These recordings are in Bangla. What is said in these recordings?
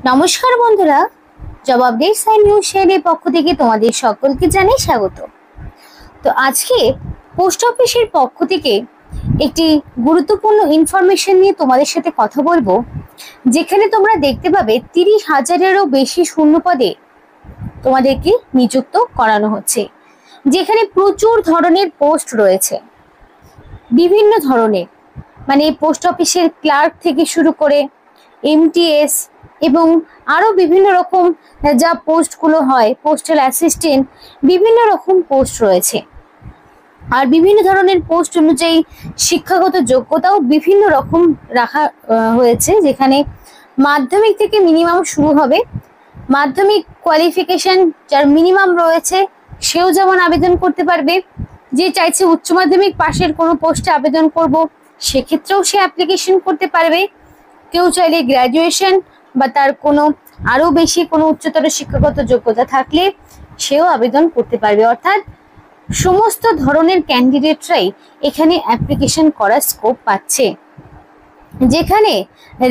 নমস্কার বন্ধুরা, জব আপডেটস এন্ড নিউজ চ্যানেলের পক্ষ থেকে তোমাদের সকলকে জানাই স্বাগত। তো আজকে পোস্ট অফিসের পক্ষ থেকে একটি গুরুত্বপূর্ণ ইনফরমেশন নিয়ে তোমাদের সাথে কথা বলবো, যেখানে তোমরা দেখতে পাবে 30,000-এরও বেশি শূন্য পদে তোমাদেরকে নিযুক্ত করানো হচ্ছে, যেখানে প্রচুর ধরনের পোস্ট রয়েছে। বিভিন্ন ধরনের মানে পোস্ট অফিসের ক্লার্ক থেকে শুরু করে এমটিএস এবং আরো বিভিন্ন রকম যা পোস্টগুলো হয়, পোস্টাল অ্যাসিস্ট্যান্ট, বিভিন্ন রকম পোস্ট রয়েছে। আর বিভিন্ন ধরনের পোস্ট অনুযায়ী শিক্ষাগত যোগ্যতাও বিভিন্ন রকম রাখা হয়েছে, যেখানে মাধ্যমিক থেকে মিনিমাম শুরু হবে। মাধ্যমিক কোয়ালিফিকেশন যার মিনিমাম রয়েছে সেও যেমন আবেদন করতে পারবে, যে চাইছে উচ্চ মাধ্যমিক পাশের কোনো পোস্টে আবেদন করব সেক্ষেত্রেও সে অ্যাপ্লিকেশন করতে পারবে। কেউ চাইলে গ্র্যাজুয়েশন বা তার কোনো আরো বেশি কোনো উচ্চতর শিক্ষাগত যোগ্যতা থাকলে সেও আবেদন করতে পারবে। অর্থাৎ সমস্ত ধরনের ক্যান্ডিডেটরাই এখানে অ্যাপ্লিকেশন করার স্কোপ পাচ্ছে, যেখানে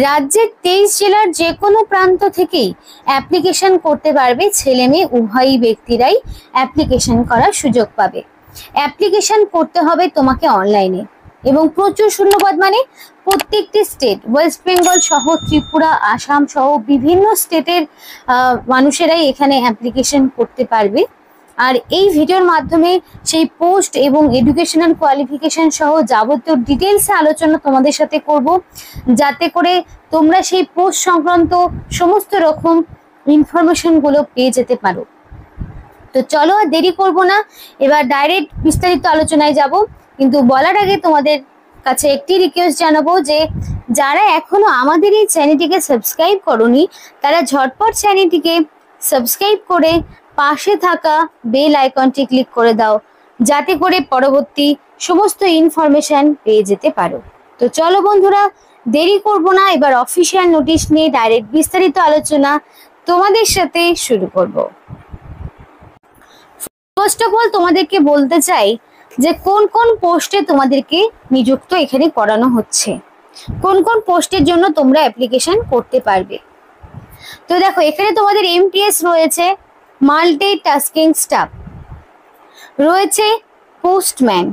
রাজ্যের 23 জেলার যে কোনো প্রান্ত থেকেই অ্যাপ্লিকেশন করতে পারবে। ছেলে মেয়ে উভয়ই ব্যক্তিরাই অ্যাপ্লিকেশন করার সুযোগ পাবে। অ্যাপ্লিকেশন করতে হবে তোমাকে অনলাইনে, এবং প্রচুর শূন্যপদ মানে প্রত্যেকটি স্টেট, ওয়েস্ট বেঙ্গল সহ ত্রিপুরা, আসাম সহ বিভিন্ন স্টেটের মানুষেরাই এখানে অ্যাপ্লিকেশন করতে পারবে। আর এই ভিডিওর মাধ্যমে সেই পোস্ট এবং এডুকেশনাল কোয়ালিফিকেশন সহ যাবতীয় ডিটেলসে আলোচনা তোমাদের সাথে করব, যাতে করে তোমরা সেই পোস্ট সংক্রান্ত সমস্ত রকম ইনফরমেশনগুলো পেয়ে যেতে পারো। তো চলো আর দেরি করব না, এবার ডাইরেক্ট বিস্তারিত আলোচনায় যাব। কিন্তু বলার আগে তোমাদের কাছে একটি রিকোয়েস্ট জানাবো, যে যারা এখনো আমাদের এই চ্যানেলটিকে সাবস্ক্রাইব করোনি তারা ঝটপট চ্যানেলটিকে সাবস্ক্রাইব করে পাশে থাকা বেল আইকনটি ক্লিক করে দাও, যাতে করে পরবর্তী সমস্ত ইনফরমেশন পেয়ে যেতে পারো। তো চলো বন্ধুরা, দেরি করব না, এবার অফিসিয়াল নোটিশ নিয়ে ডাইরেক্ট বিস্তারিত আলোচনা তোমাদের সাথে শুরু করব। ফার্স্ট অফ অল তোমাদেরকে বলতে চাই যে কোন কোন পোস্টে তোমাদেরকে নিযুক্ত এখানে করানো হচ্ছে, কোন কোন পোস্টের জন্য তোমরা অ্যাপ্লিকেশন করতে পারবে। তো দেখো, এখানে তোমাদের এমটিএস রয়েছে, মাল্টি টাস্কিং স্টাফ রয়েছে, পোস্টম্যান,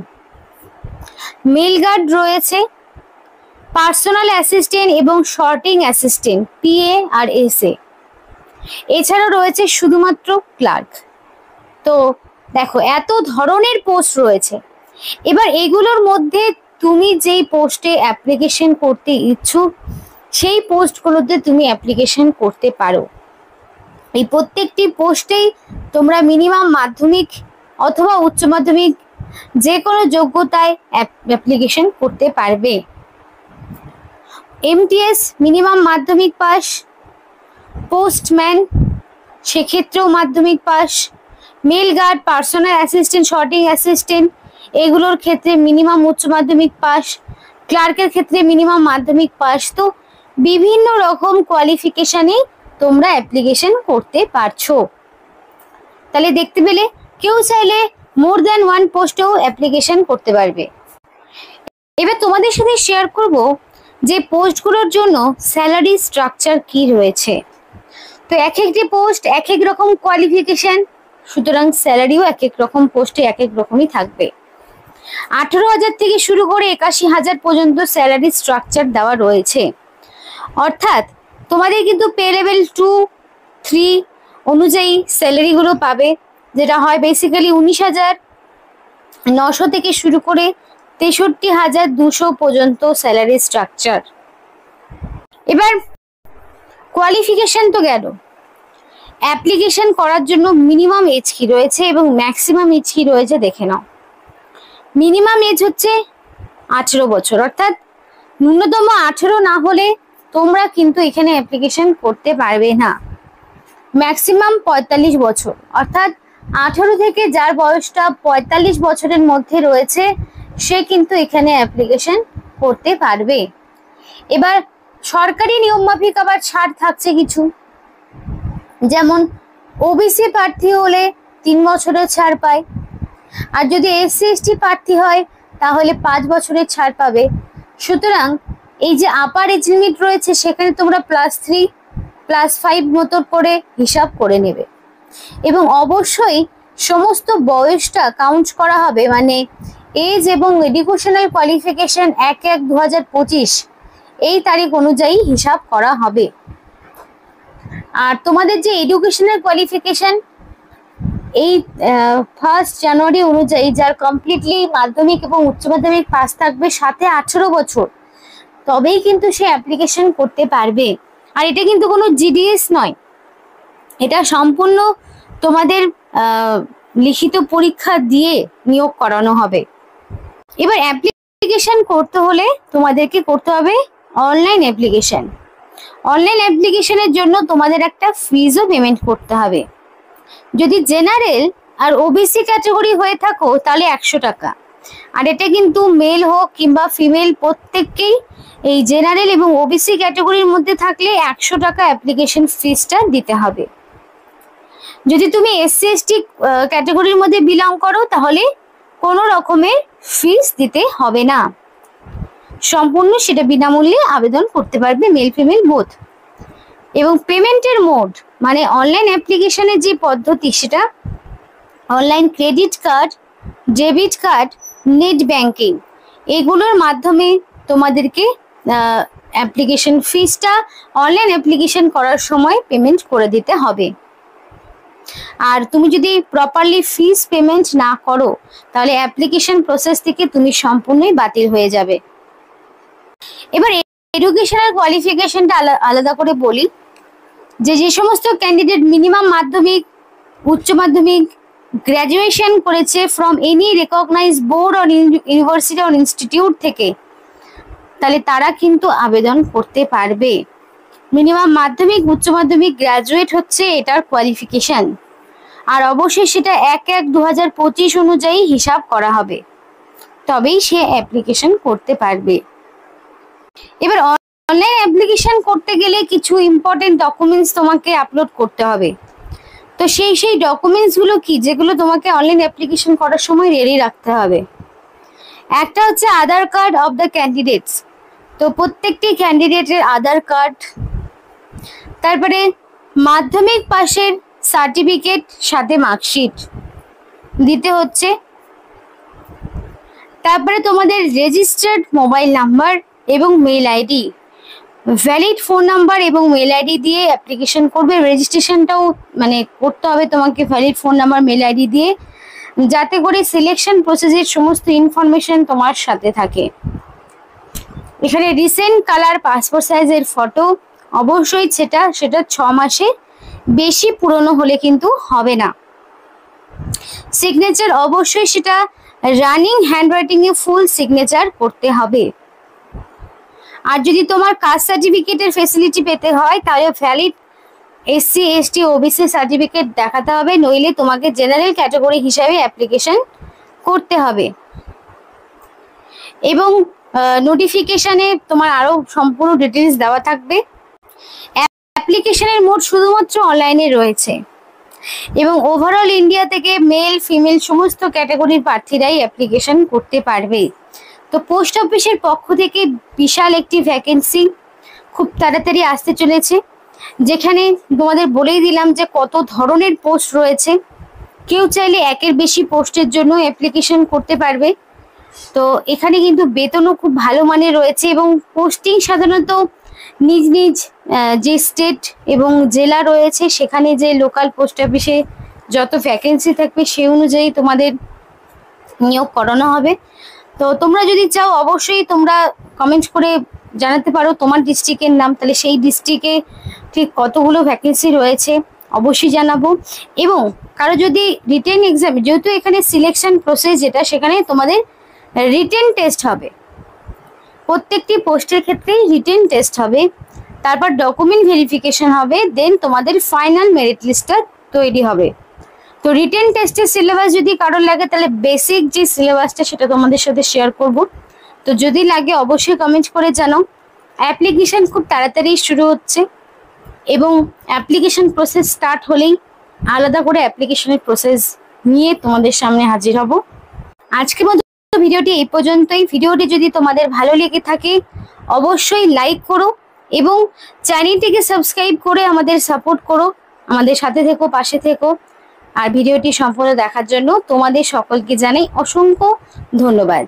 মেল গার্ড রয়েছে, পার্সোনাল অ্যাসিস্ট্যান্ট এবং শর্টিং অ্যাসিস্ট্যান্ট পিএ আর এসএ, এছাড়াও রয়েছে শুধুমাত্র ক্লার্ক। তো দেখো, এত ধরনের পোস্ট রয়েছে। এবার এগুলোর মধ্যে তুমি যেই পোস্টে অ্যাপ্লিকেশন করতে ইচ্ছুক সেই পোস্টগুলোতে তুমি অ্যাপ্লিকেশন করতে পারো। এই প্রত্যেকটি পোস্টেই তোমরা মিনিমাম মাধ্যমিক অথবা উচ্চ মাধ্যমিক যে কোনো যোগ্যতায় অ্যাপ্লিকেশন করতে পারবে। এমটিএস মিনিমাম মাধ্যমিক পাস, পোস্টম্যান সেক্ষেত্রেও মাধ্যমিক pass, mail guard, personal assistant, sorting assistant এগুলোর ক্ষেত্রে মিনিমাম উচ্চ মাধ্যমিক পাস, ক্লার্কের ক্ষেত্রে মিনিমাম মাধ্যমিক পাস। তো বিভিন্ন রকম কোয়ালিফিকেশনে তোমরা অ্যাপ্লিকেশন করতে পারছো। তাহলে দেখতে পেলে, কেউ চাইলে মোর দ্যান ওয়ান পোস্টেও অ্যাপ্লিকেশন করতে পারবে। এবার তোমাদের সাথে শেয়ার করব যে পোস্টগুলোর জন্য স্যালারি স্ট্রাকচার কি রয়েছে। তো এক একটি পোস্ট এক এক রকম কোয়ালিফিকেশন, সুতরাং স্যালারিও এক এক রকম পোস্টে এক এক রকমই থাকবে। 18,000 থেকে শুরু করে 81,000 পর্যন্ত স্যালারি স্ট্রাকচার দেওয়া রয়েছে। অর্থাৎ তোমাদের কিন্তু পে লেভেল 2, 3 অনুযায়ী স্যালারিগুলো পাবে, যেটা হয় বেসিক্যালি 19,900 থেকে শুরু করে 63,200 পর্যন্ত স্যালারি স্ট্রাকচার। এবার কোয়ালিফিকেশন তো গেল, অ্যাপ্লিকেশন করার জন্য মিনিমাম এজ কি রয়েছে এবং ম্যাক্সিমাম এজ কি রয়েছে দেখে নাও। মিনিমাম এজ হচ্ছে 18 বছর, অর্থাৎ ন্যূনতম 18 না হলে তোমরা কিন্তু এখানে অ্যাপ্লিকেশন করতে পারবে না। ম্যাক্সিমাম 45 বছর, অর্থাৎ 18 থেকে যার বয়সটা 45 বছরের মধ্যে রয়েছে সে কিন্তু এখানে অ্যাপ্লিকেশন করতে পারবে। এবার সরকারি নিয়ম মাফিক আবার ছাড় থাকছে কিছু, যেমন ওবিসি প্রার্থী হলে 3 বছরের ছাড় পায়, আর যদি এসসি এসটি প্রার্থী হয় তাহলে 5 বছরের ছাড় পাবে। সুতরাং এই যে আপার এজ লিমিট রয়েছে সেখানে তোমরা +3 +5 মতো করে হিসাব করে নেবে। এবং অবশ্যই সমস্ত বয়সটা কাউন্ট করা হবে, মানে এজ এবং এডুকেশনাল কোয়ালিফিকেশন 1/1/2025 এই তারিখ অনুযায়ী হিসাব করা হবে। আর তোমাদের যে এডুকেশনাল কোয়ালিফিকেশন এই 1 জানুয়ারি অনুযায়ী যার কমপ্লিটলি মাধ্যমিক এবং উচ্চ মাধ্যমিক পাস থাকবে, সাথে 18 বছর, তবেই কিন্তু সে অ্যাপ্লিকেশন করতে পারবে। আর এটা কিন্তু কোনো জিডিএস নয়, এটা সম্পূর্ণ তোমাদের লিখিত পরীক্ষা দিয়ে নিয়োগ করানো হবে। এবার অ্যাপ্লিকেশন করতে হলে তোমাদেরকে করতে হবে অনলাইন অ্যাপ্লিকেশন। অনলাইন অ্যাপ্লিকেশনের জন্য তোমাদের একটা ফিজও পেমেন্ট করতে হবে। যদি জেনারেল আর ওবিসি ক্যাটাগরি হয়ে থাকো তাহলে 100 টাকা। আর এটা কিন্তু মেল হোক কিংবা ফিমেল প্রত্যেককেই, এই জেনারেল এবং ওবিসি ক্যাটাগরির মধ্যে থাকলে 100 টাকা অ্যাপ্লিকেশন ফিজটা দিতে হবে। যদি তুমি এসসি এসটি ক্যাটাগরির মধ্যে বিলং করো তাহলে কোনো রকমের ফিজ দিতে হবে না, সম্পূর্ণ সেটা বিনামূল্যে আবেদন করতে পারবে, মেল ফিমেল বোথ। এবং পেমেন্টের মোড মানে অনলাইন অ্যাপ্লিকেশনের যে পদ্ধতি সেটা online credit card, debit card, net banking এগুলোর মাধ্যমে তোমাদেরকে অ্যাপ্লিকেশন ফিজটা অনলাইন অ্যাপ্লিকেশন করার সময় পেমেন্ট করে দিতে হবে। আর তুমি যদি প্রপারলি ফিজ পেমেন্ট না করো তাহলে অ্যাপ্লিকেশন প্রসেস থেকে তুমি সম্পূর্ণই বাতিল হয়ে যাবে। এবার এডুকেশনাল কোয়ালিফিকেশনটা আলাদা করে বলি, যে সমস্ত ক্যান্ডিডেট মিনিমাম মাধ্যমিক, উচ্চ মাধ্যমিক, গ্র্যাজুয়েশন করেছে from any recognized board or university or institute থেকে, তাহলে তারা কিন্তু আবেদন করতে পারবে। মিনিমাম মাধ্যমিক, উচ্চ মাধ্যমিক, গ্র্যাজুয়েট হচ্ছে এটার কোয়ালিফিকেশন। আর অবশ্যই সেটা 1/1/2025 অনুযায়ী হিসাব করা হবে, তবেই সে অ্যাপ্লিকেশন করতে পারবে। এবার অনলাইন অ্যাপ্লিকেশন করতে গেলে কিছু ইম্পর্টেন্ট ডকুমেন্টস তোমাকে আপলোড করতে হবে। তো সেই ডকুমেন্টসগুলো কি, যেগুলো তোমাকে অনলাইন অ্যাপ্লিকেশন করার সময় রেডি রাখতে হবে? একটা হচ্ছে আধার কার্ড অফ দ্য ক্যান্ডিডেটস, তো প্রত্যেকটি ক্যান্ডিডেটের আধার কার্ড, তারপরে মাধ্যমিক পাশের সার্টিফিকেট সাথে মার্কশিট দিতে হচ্ছে। তারপরে তোমাদের রেজিস্টার্ড মোবাইল নাম্বার এবং mail ID, valid phone number এবং মেল আইডি দিয়ে অ্যাপ্লিকেশন করবে। রেজিস্ট্রেশনটাও মানে করতে হবে তোমাকে valid phone number mail ID দিয়ে, যাতে করে সিলেকশন প্রসেসের সমস্ত ইনফরমেশন তোমার সাথে থাকে। এখানে রিসেন্ট কালার পাসপোর্ট সাইজের ফটো, অবশ্যই সেটা 6 মাসে বেশি পুরনো হলে কিন্তু হবে না। সিগনেচার অবশ্যই সেটা রানিং হ্যান্ডরাইটিং এ ফুল সিগনেচার করতে হবে। আর যদি তোমার কাস্ট সার্টিফিকেটের ফেসিলিটি পেতে হয় তাহলে valid SC ST OBC certificate দেখাতে হবে, নইলে তোমাকে জেনারেল ক্যাটাগরি হিসাবে অ্যাপ্লিকেশন করতে হবে। এবং নোটিফিকেশনে তোমার আরও সম্পূর্ণ ডিটেলস দেওয়া থাকবে। অ্যাপ্লিকেশনের মোড শুধুমাত্র অনলাইনে রয়েছে এবং ওভারঅল ইন্ডিয়া থেকে মেল ফিমেল সমস্ত ক্যাটাগরির প্রার্থীরাই অ্যাপ্লিকেশন করতে পারবে। তো পোস্ট অফিসের পক্ষ থেকে বিশাল একটি ভ্যাকেন্সি খুব তাড়াতাড়ি আসতে চলেছে, যেখানে তোমাদের বলেই দিলাম যে কত ধরনের পোস্ট রয়েছে। কেউ চাইলে একের বেশি পোস্টের জন্য অ্যাপ্লিকেশন করতে পারবে। তো এখানে কিন্তু বেতনও খুব ভালো মানের রয়েছে এবং পোস্টিং সাধারণত নিজ নিজ যে স্টেট এবং জেলা রয়েছে সেখানে যে লোকাল পোস্ট অফিসে যত ভ্যাকেন্সি থাকবে সেই অনুযায়ী তোমাদের নিয়োগ করানো হবে। তো তোমরা যদি চাও অবশ্যই তোমরা কমেন্ট করে জানাতে পারো তোমার ডিস্ট্রিক্টের নাম, তাহলে সেই ডিস্ট্রিক্টে ঠিক কতগুলো ভ্যাকেন্সি রয়েছে অবশ্যই জানাবো। এবং কারো যদি রিটেন এক্সাম, যেহেতু এখানে সিলেকশন প্রসেস যেটা, সেখানে তোমাদের রিটেন টেস্ট হবে, প্রত্যেকটি পোস্টের ক্ষেত্রেই রিটেন টেস্ট হবে, তারপর ডকুমেন্ট ভেরিফিকেশন হবে, দেন তোমাদের ফাইনাল মেরিট লিস্টটা তৈরি হবে। তো রিটেন টেস্টের সিলেবাস যদি কারোর লাগে তাহলে বেসিক যে সিলেবাসটা সেটা তোমাদের সাথে শেয়ার করব। তো যদি লাগে অবশ্যই কমেন্ট করে জানাও। অ্যাপ্লিকেশন খুব তাড়াতাড়ি শুরু হচ্ছে এবং অ্যাপ্লিকেশন প্রসেস স্টার্ট হলেই আলাদা করে অ্যাপ্লিকেশনের প্রসেস নিয়ে তোমাদের সামনে হাজির হব। আজকের মতো ভিডিওটি এই পর্যন্তই। ভিডিওটি যদি তোমাদের ভালো লেগে থাকে অবশ্যই লাইক করো এবং চ্যানেলটিকে সাবস্ক্রাইব করে আমাদের সাপোর্ট করো, আমাদের সাথে থেকো, পাশে থেকো। আর ভিডিওটি সম্পূর্ণ দেখার জন্য তোমাদের সকলকে জানাই অসংখ্য ধন্যবাদ।